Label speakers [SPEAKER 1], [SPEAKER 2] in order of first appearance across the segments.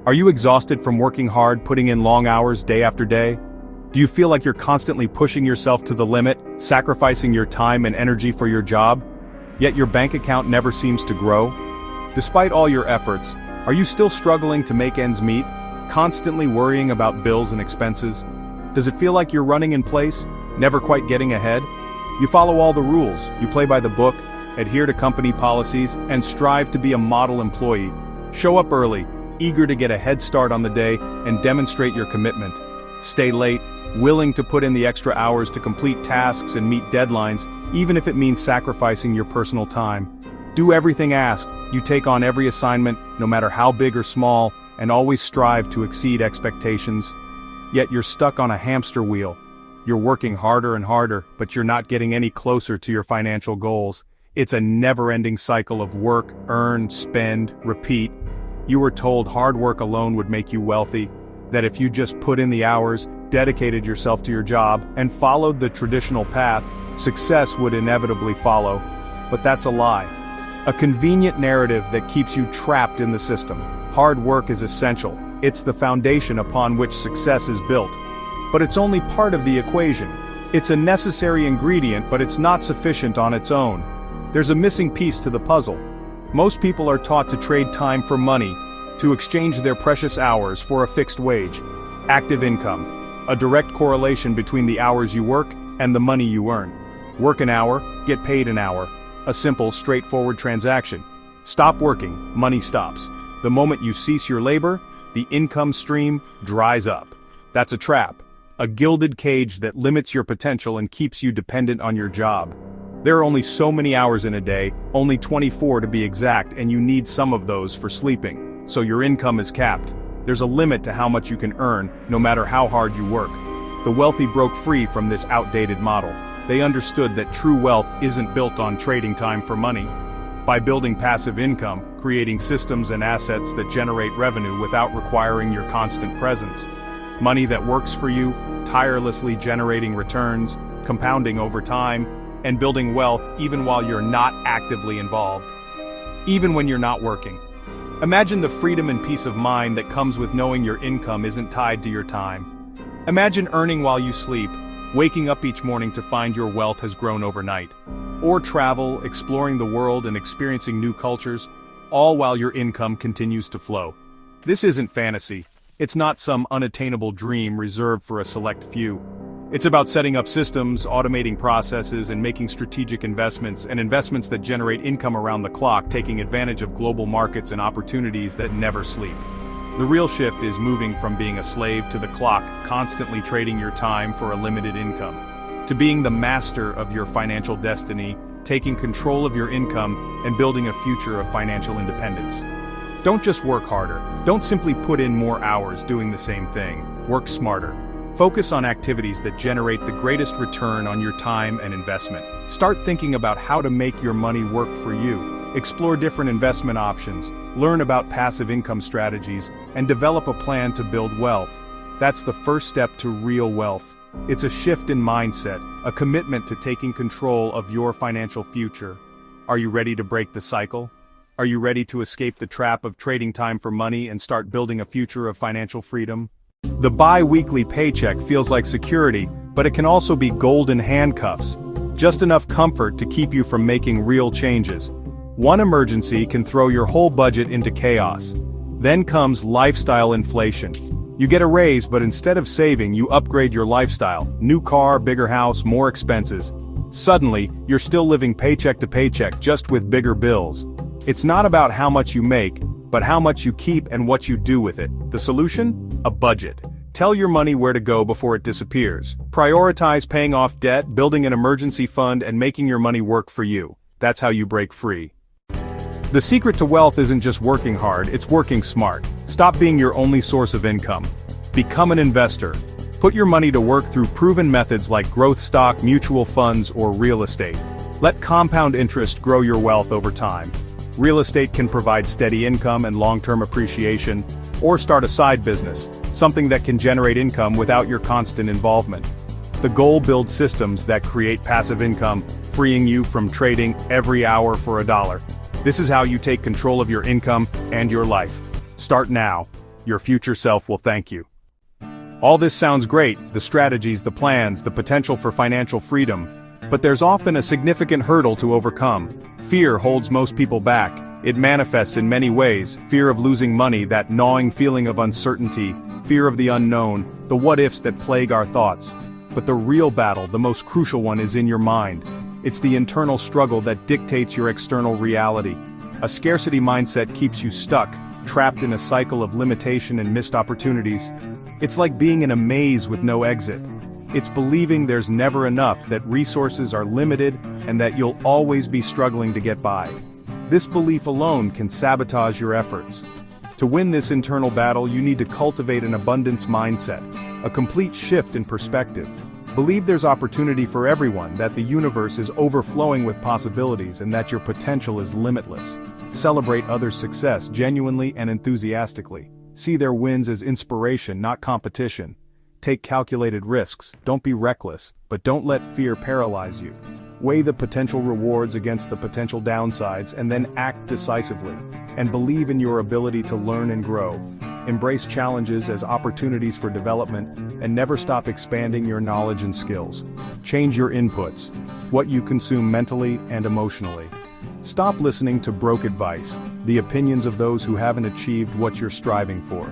[SPEAKER 1] Are you exhausted from working hard, putting in long hours day after day? Do you feel like you're constantly pushing yourself to the limit, sacrificing your time and energy for your job? Yet your bank account never seems to grow? Despite all your efforts, are you still struggling to make ends meet, constantly worrying about bills and expenses? Does it feel like you're running in place, never quite getting ahead? You follow all the rules, you play by the book, adhere to company policies, and strive to be a model employee. Show up early, eager to get a head start on the day and demonstrate your commitment. Stay late, willing to put in the extra hours to complete tasks and meet deadlines, even if it means sacrificing your personal time. Do everything asked, you take on every assignment, no matter how big or small, and always strive to exceed expectations. Yet you're stuck on a hamster wheel. You're working harder and harder, but you're not getting any closer to your financial goals. It's a never-ending cycle of work, earn, spend, repeat. You were told hard work alone would make you wealthy, that if you just put in the hours, dedicated yourself to your job, and followed the traditional path, success would inevitably follow. But that's a lie. A convenient narrative that keeps you trapped in the system. Hard work is essential. It's the foundation upon which success is built. But it's only part of the equation. It's a necessary ingredient, but it's not sufficient on its own. There's a missing piece to the puzzle. Most people are taught to trade time for money, to exchange their precious hours for a fixed wage. Active income, a direct correlation between the hours you work and the money you earn. Work an hour, get paid an hour. A simple, straightforward transaction. Stop working, money stops. The moment you cease your labor, the income stream dries up. That's a trap, a gilded cage that limits your potential and keeps you dependent on your job. There are only so many hours in a day, only 24 to be exact, and you need some of those for sleeping. So your income is capped. There's a limit to how much you can earn, no matter how hard you work. The wealthy broke free from this outdated model. They understood that true wealth isn't built on trading time for money. By building passive income, creating systems and assets that generate revenue without requiring your constant presence. Money that works for you, tirelessly generating returns, compounding over time, and building wealth even while you're not actively involved. Even when you're not working. Imagine the freedom and peace of mind that comes with knowing your income isn't tied to your time. Imagine earning while you sleep, waking up each morning to find your wealth has grown overnight. Or travel, exploring the world and experiencing new cultures, all while your income continues to flow. This isn't fantasy. It's not some unattainable dream reserved for a select few. It's about setting up systems, automating processes, and making strategic investments that generate income around the clock, taking advantage of global markets and opportunities that never sleep. The real shift is moving from being a slave to the clock, constantly trading your time for a limited income, to being the master of your financial destiny, taking control of your income, and building a future of financial independence. Don't just work harder. Don't simply put in more hours doing the same thing. Work smarter. Focus on activities that generate the greatest return on your time and investment. Start thinking about how to make your money work for you. Explore different investment options, learn about passive income strategies, and develop a plan to build wealth. That's the first step to real wealth. It's a shift in mindset, a commitment to taking control of your financial future. Are you ready to break the cycle? Are you ready to escape the trap of trading time for money and start building a future of financial freedom? The bi-weekly paycheck feels like security, but it can also be golden handcuffs. Just enough comfort to keep you from making real changes. One emergency can throw your whole budget into chaos. Then comes lifestyle inflation. You get a raise, but instead of saving, you upgrade your lifestyle. New car, bigger house, more expenses. Suddenly, you're still living paycheck to paycheck, just with bigger bills. It's not about how much you make, but how much you keep and what you do with it. The solution? A budget. Tell your money where to go before it disappears. Prioritize paying off debt, building an emergency fund, and making your money work for you. That's how you break free. The secret to wealth isn't just working hard, it's working smart. Stop being your only source of income. Become an investor. Put your money to work through proven methods like growth stock, mutual funds, or real estate. Let compound interest grow your wealth over time. Real estate can provide steady income and long-term appreciation, or start a side business, something that can generate income without your constant involvement. The goal: build systems that create passive income, freeing you from trading every hour for $1. This is how you take control of your income and your life. Start now. Your future self will thank you. All this sounds great, the strategies, the plans, the potential for financial freedom. But there's often a significant hurdle to overcome. Fear holds most people back. It manifests in many ways: fear of losing money, that gnawing feeling of uncertainty, fear of the unknown, the what-ifs that plague our thoughts. But the real battle, the most crucial one, is in your mind. It's the internal struggle that dictates your external reality. A scarcity mindset keeps you stuck, trapped in a cycle of limitation and missed opportunities. It's like being in a maze with no exit. It's believing there's never enough, that resources are limited, and that you'll always be struggling to get by. This belief alone can sabotage your efforts. To win this internal battle, you need to cultivate an abundance mindset, a complete shift in perspective. Believe there's opportunity for everyone, that the universe is overflowing with possibilities, and that your potential is limitless. Celebrate others' success genuinely and enthusiastically. See their wins as inspiration, not competition. Take calculated risks, don't be reckless, but don't let fear paralyze you. Weigh the potential rewards against the potential downsides, and then act decisively. And believe in your ability to learn and grow. Embrace challenges as opportunities for development, and never stop expanding your knowledge and skills. Change your inputs, what you consume mentally and emotionally. Stop listening to broke advice, the opinions of those who haven't achieved what you're striving for.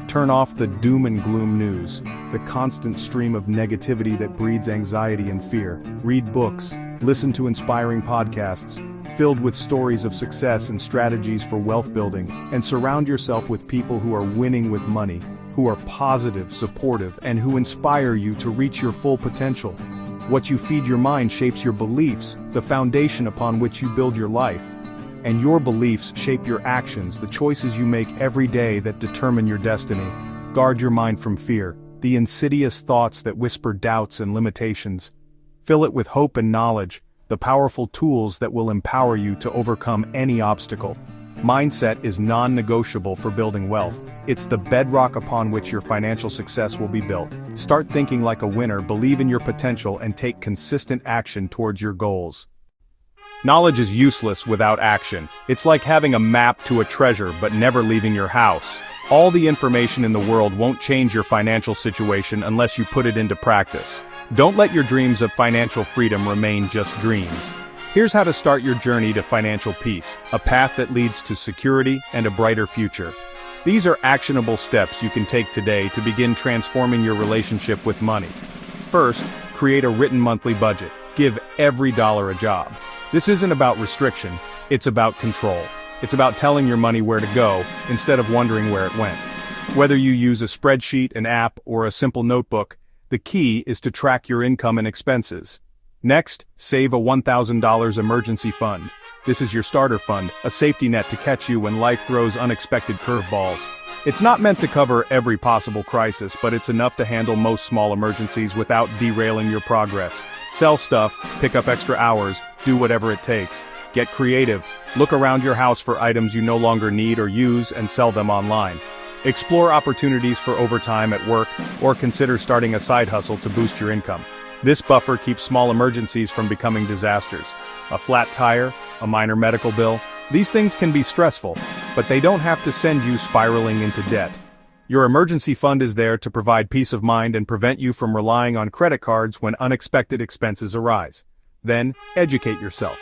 [SPEAKER 1] Turn off the doom and gloom news, the constant stream of negativity that breeds anxiety and fear. Read books, listen to inspiring podcasts, filled with stories of success and strategies for wealth building, and surround yourself with people who are winning with money, who are positive, supportive, and who inspire you to reach your full potential. What you feed your mind shapes your beliefs, the foundation upon which you build your life. And your beliefs shape your actions, the choices you make every day that determine your destiny. Guard your mind from fear, the insidious thoughts that whisper doubts and limitations. Fill it with hope and knowledge, the powerful tools that will empower you to overcome any obstacle. Mindset is non-negotiable for building wealth. It's the bedrock upon which your financial success will be built. Start thinking like a winner, believe in your potential, and take consistent action towards your goals. Knowledge is useless without action. It's like having a map to a treasure but never leaving your house. All the information in the world won't change your financial situation unless you put it into practice. Don't let your dreams of financial freedom remain just dreams. Here's how to start your journey to financial peace, a path that leads to security and a brighter future. These are actionable steps you can take today to begin transforming your relationship with money. First, create a written monthly budget. Give every dollar a job. This isn't about restriction, it's about control. It's about telling your money where to go, instead of wondering where it went. Whether you use a spreadsheet, an app, or a simple notebook, the key is to track your income and expenses. Next, save a $1,000 emergency fund. This is your starter fund, a safety net to catch you when life throws unexpected curveballs. It's not meant to cover every possible crisis, but it's enough to handle most small emergencies without derailing your progress. Sell stuff, pick up extra hours, do whatever it takes. Get creative. Look around your house for items you no longer need or use and sell them online. Explore opportunities for overtime at work, or consider starting a side hustle to boost your income. This buffer keeps small emergencies from becoming disasters. A flat tire, a minor medical bill, these things can be stressful, but they don't have to send you spiraling into debt. Your emergency fund is there to provide peace of mind and prevent you from relying on credit cards when unexpected expenses arise. Then, educate yourself.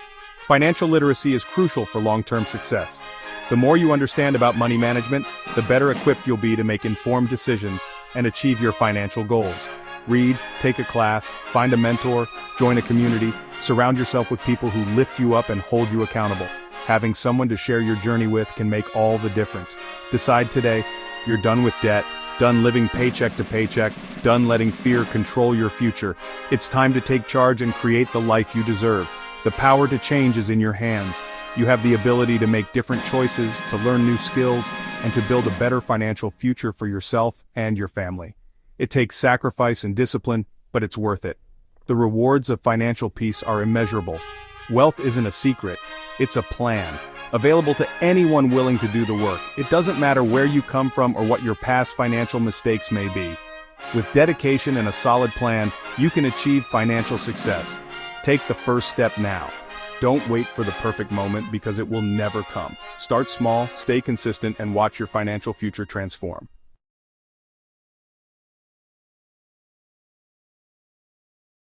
[SPEAKER 1] Financial literacy is crucial for long-term success. The more you understand about money management, the better equipped you'll be to make informed decisions and achieve your financial goals. Read, take a class, find a mentor, join a community, surround yourself with people who lift you up and hold you accountable. Having someone to share your journey with can make all the difference. Decide today, you're done with debt, done living paycheck to paycheck, done letting fear control your future. It's time to take charge and create the life you deserve. The power to change is in your hands. You have the ability to make different choices, to learn new skills, and to build a better financial future for yourself and your family. It takes sacrifice and discipline, but it's worth it. The rewards of financial peace are immeasurable. Wealth isn't a secret, it's a plan. Available to anyone willing to do the work. It doesn't matter where you come from or what your past financial mistakes may be. With dedication and a solid plan, you can achieve financial success. Take the first step now. Don't wait for the perfect moment because it will never come. Start small, stay consistent, and watch your financial future transform.